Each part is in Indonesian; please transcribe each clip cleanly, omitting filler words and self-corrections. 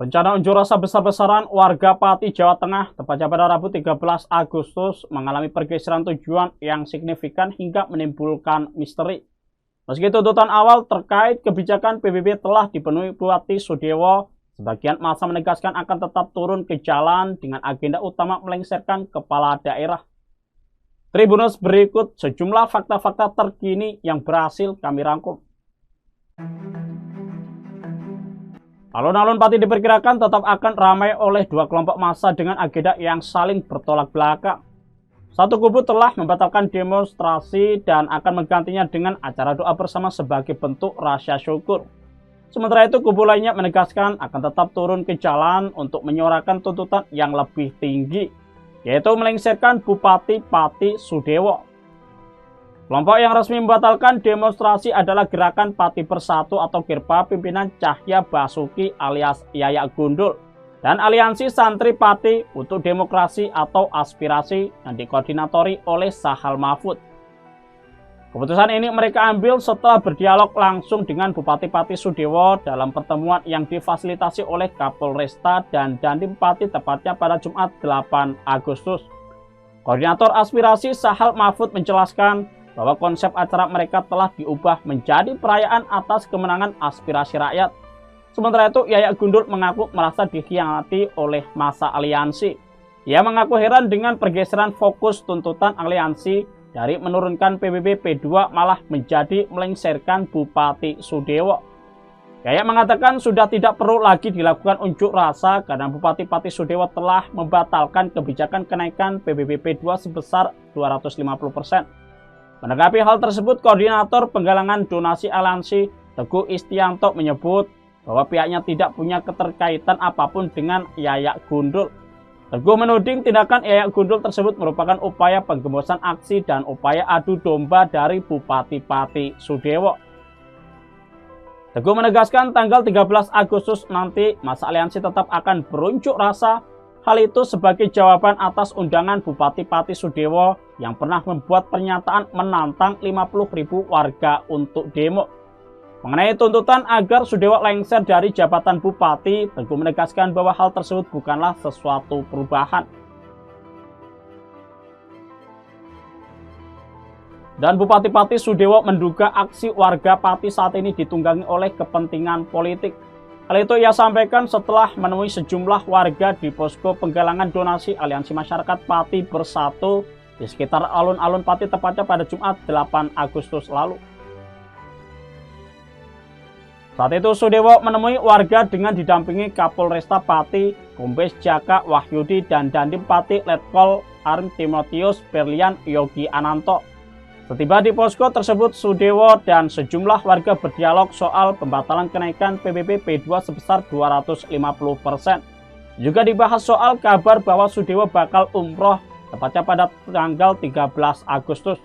Rencana unjuk rasa besar-besaran warga Pati, Jawa Tengah, tepatnya pada Rabu 13 Agustus, mengalami pergeseran tujuan yang signifikan hingga menimbulkan misteri. Meski tuntutan awal terkait kebijakan PBB telah dipenuhi Bupati Sudewo, sebagian massa menegaskan akan tetap turun ke jalan dengan agenda utama melengsarkan kepala daerah. Tribunnews berikut sejumlah fakta-fakta terkini yang berhasil kami rangkum. Alun-alun Pati diperkirakan tetap akan ramai oleh dua kelompok massa dengan agenda yang saling bertolak belakang. Satu kubu telah membatalkan demonstrasi dan akan menggantinya dengan acara doa bersama sebagai bentuk rasa syukur. Sementara itu kubu lainnya menegaskan akan tetap turun ke jalan untuk menyuarakan tuntutan yang lebih tinggi, yaitu melengsarkan Bupati Pati Sudewo. Kelompok yang resmi membatalkan demonstrasi adalah Gerakan Pati Bersatu atau GERPA pimpinan Cahya Basuki alias Yayak Gundul dan Aliansi Santri Pati untuk Demokrasi atau Aspirasi yang dikoordinatori oleh Sahal Mahfud. Keputusan ini mereka ambil setelah berdialog langsung dengan Bupati Pati Sudewo dalam pertemuan yang difasilitasi oleh Kapolresta dan Dandim Pati tepatnya pada Jumat 8 Agustus. Koordinator Aspirasi Sahal Mahfud menjelaskan bahwa konsep acara mereka telah diubah menjadi perayaan atas kemenangan aspirasi rakyat. Sementara itu, Yayak Gundul mengaku merasa dikhianati oleh massa aliansi. Ia mengaku heran dengan pergeseran fokus tuntutan aliansi dari menurunkan PBB P2 malah menjadi melengsarkan Bupati Sudewo. Yayak mengatakan sudah tidak perlu lagi dilakukan unjuk rasa karena Bupati Pati Sudewo telah membatalkan kebijakan kenaikan PBB P2 sebesar 250%. Menanggapi hal tersebut, Koordinator Penggalangan Donasi Aliansi Teguh Istianto menyebut bahwa pihaknya tidak punya keterkaitan apapun dengan Yayak Gundul. Teguh menuding tindakan Yayak Gundul tersebut merupakan upaya penggembosan aksi dan upaya adu domba dari Bupati Pati Sudewo. Teguh menegaskan tanggal 13 Agustus nanti massa aliansi tetap akan berunjuk rasa. Hal itu sebagai jawaban atas undangan Bupati Pati Sudewo yang pernah membuat pernyataan menantang 50.000 warga untuk demo. Mengenai tuntutan agar Sudewo lengser dari jabatan Bupati, Teguh menegaskan bahwa hal tersebut bukanlah sesuatu perubahan. Dan Bupati Pati Sudewo menduga aksi warga Pati saat ini ditunggangi oleh kepentingan politik. Hal itu ia sampaikan setelah menemui sejumlah warga di posko penggalangan donasi Aliansi Masyarakat Pati Bersatu di sekitar alun-alun Pati tepatnya pada Jumat 8 Agustus lalu. Saat itu Sudewo menemui warga dengan didampingi Kapolresta Pati, Kombes Jaka Wahyudi dan Dandim Pati Letkol Arm Timotius Berlian Yogi Ananto. Setiba di posko tersebut, Sudewo dan sejumlah warga berdialog soal pembatalan kenaikan PBB P2 sebesar 250%. Juga dibahas soal kabar bahwa Sudewo bakal umroh tepatnya pada tanggal 13 Agustus.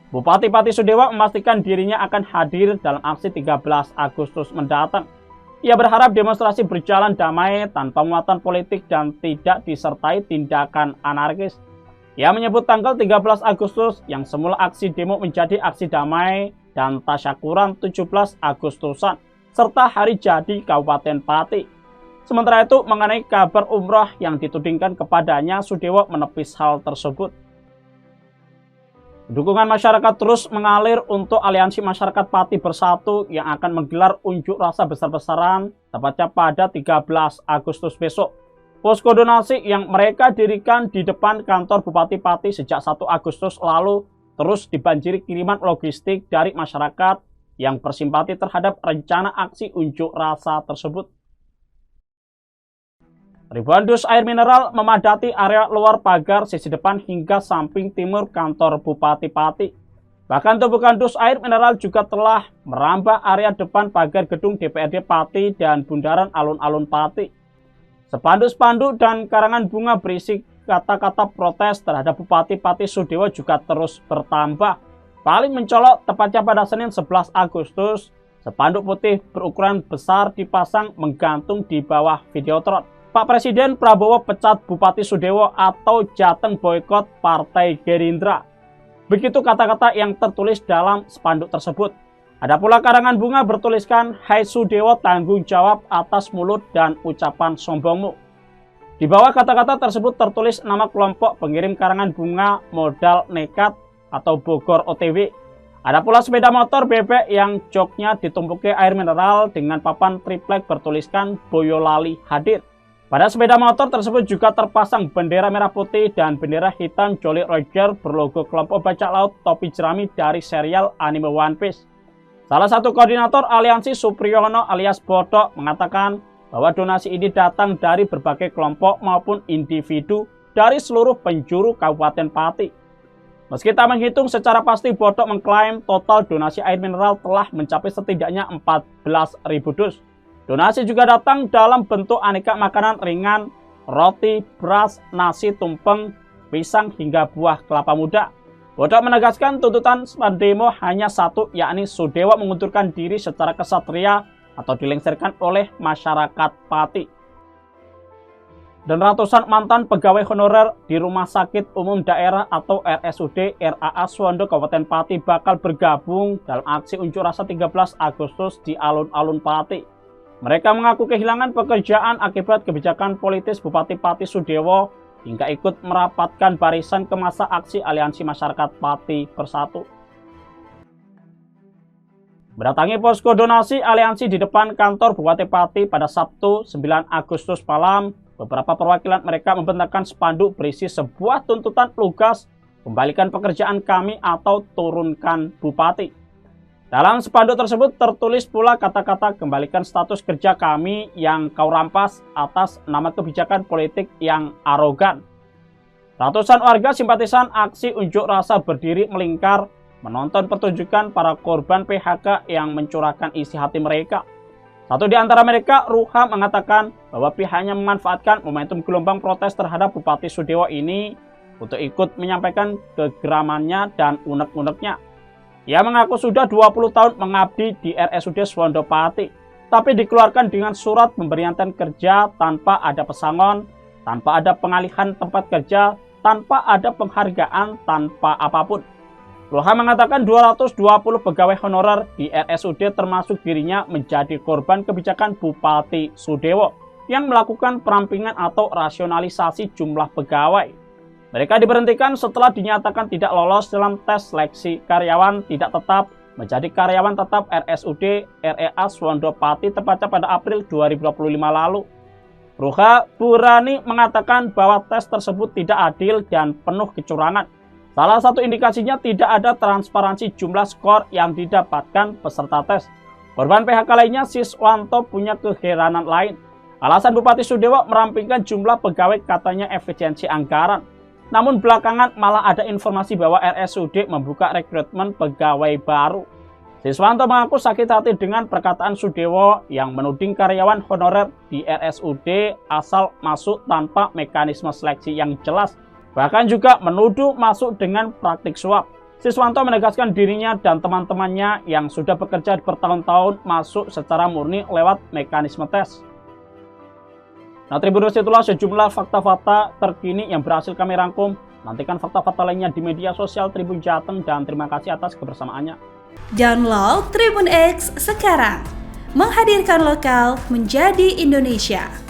Bupati Pati Sudewo memastikan dirinya akan hadir dalam aksi 13 Agustus mendatang. Ia berharap demonstrasi berjalan damai tanpa muatan politik dan tidak disertai tindakan anarkis. Ia menyebut tanggal 13 Agustus yang semula aksi demo menjadi aksi damai dan tasyakuran 17 Agustusan, serta hari jadi Kabupaten Pati. Sementara itu, mengenai kabar umroh yang ditudingkan kepadanya, Sudewo menepis hal tersebut. Dukungan masyarakat terus mengalir untuk Aliansi Masyarakat Pati Bersatu yang akan menggelar unjuk rasa besar-besaran tepatnya pada 13 Agustus besok. Posko donasi yang mereka dirikan di depan kantor Bupati Pati sejak 1 Agustus lalu terus dibanjiri kiriman logistik dari masyarakat yang bersimpati terhadap rencana aksi unjuk rasa tersebut. Ribuan dus air mineral memadati area luar pagar sisi depan hingga samping timur kantor Bupati Pati. Bahkan tumpukan dus air mineral juga telah merambah area depan pagar gedung DPRD Pati dan bundaran alun-alun Pati. Spanduk-spanduk dan karangan bunga berisi kata-kata protes terhadap Bupati Pati Sudewo juga terus bertambah. Paling mencolok tepatnya pada Senin 11 Agustus, spanduk putih berukuran besar dipasang menggantung di bawah Videotron. Pak Presiden Prabowo pecat Bupati Sudewo atau Jateng boykot Partai Gerindra. Begitu kata-kata yang tertulis dalam spanduk tersebut. Ada pula karangan bunga bertuliskan, "Hai Sudewo, tanggung jawab atas mulut dan ucapan sombongmu." Di bawah kata-kata tersebut tertulis nama kelompok pengirim karangan bunga modal nekat atau Bogor OTW. Ada pula sepeda motor bebek yang joknya ditumpuki air mineral dengan papan triplek bertuliskan Boyolali hadir. Pada sepeda motor tersebut juga terpasang bendera merah putih dan bendera hitam Jolly Roger berlogo kelompok bajak laut topi jerami dari serial anime One Piece. Salah satu koordinator aliansi Supriyono alias Bodok mengatakan bahwa donasi ini datang dari berbagai kelompok maupun individu dari seluruh penjuru Kabupaten Pati. Meski tak menghitung secara pasti, Bodok mengklaim total donasi air mineral telah mencapai setidaknya 14.000 dus. Donasi juga datang dalam bentuk aneka makanan ringan, roti, beras, nasi tumpeng, pisang hingga buah kelapa muda. Bodok menegaskan tuntutan pendemo hanya satu, yakni Sudewo mengundurkan diri secara kesatria atau dilengsarkan oleh masyarakat Pati. Dan ratusan mantan pegawai honorer di Rumah Sakit Umum Daerah atau RSUD RAA Suwondo Kabupaten Pati bakal bergabung dalam aksi unjuk rasa 13 Agustus di alun-alun Pati. Mereka mengaku kehilangan pekerjaan akibat kebijakan politis Bupati Pati Sudewo hingga ikut merapatkan barisan ke masa aksi Aliansi Masyarakat Pati Bersatu. Berdatangi posko donasi aliansi di depan kantor Bupati Pati pada Sabtu 9 Agustus malam, beberapa perwakilan mereka membentangkan spanduk berisi sebuah tuntutan lugas, kembalikan pekerjaan kami atau turunkan Bupati. Dalam spanduk tersebut tertulis pula kata-kata kembalikan status kerja kami yang kau rampas atas nama kebijakan politik yang arogan. Ratusan warga simpatisan aksi unjuk rasa berdiri melingkar menonton pertunjukan para korban PHK yang mencurahkan isi hati mereka. Satu di antara mereka, Ruha, mengatakan bahwa pihaknya memanfaatkan momentum gelombang protes terhadap Bupati Sudewo ini untuk ikut menyampaikan kegeramannya dan unek-uneknya. Ia mengaku sudah 20 tahun mengabdi di RSUD Suwondo Pati, tapi dikeluarkan dengan surat pemberhentian kerja tanpa ada pesangon, tanpa ada pengalihan tempat kerja, tanpa ada penghargaan, tanpa apapun. Ruha mengatakan 220 pegawai honorer di RSUD termasuk dirinya menjadi korban kebijakan Bupati Sudewo yang melakukan perampingan atau rasionalisasi jumlah pegawai. Mereka diberhentikan setelah dinyatakan tidak lolos dalam tes seleksi karyawan tidak tetap menjadi karyawan tetap RSUD REA Suwondo Pati tepatnya pada April 2025 lalu. Ruha Burani mengatakan bahwa tes tersebut tidak adil dan penuh kecurangan. Salah satu indikasinya tidak ada transparansi jumlah skor yang didapatkan peserta tes. Korban PHK lainnya, Siswanto, punya keheranan lain. Alasan Bupati Sudewo merampingkan jumlah pegawai katanya efisiensi anggaran. Namun belakangan malah ada informasi bahwa RSUD membuka rekrutmen pegawai baru. Siswanto mengaku sakit hati dengan perkataan Sudewo yang menuding karyawan honorer di RSUD asal masuk tanpa mekanisme seleksi yang jelas. Bahkan juga menuduh masuk dengan praktik suap. Siswanto menegaskan dirinya dan teman-temannya yang sudah bekerja bertahun-tahun masuk secara murni lewat mekanisme tes. Nah, Tribuners, itulah sejumlah fakta-fakta terkini yang berhasil kami rangkum. Nantikan fakta-fakta lainnya di media sosial Tribun Jateng dan terima kasih atas kebersamaannya. Download Tribun X sekarang, menghadirkan lokal menjadi Indonesia.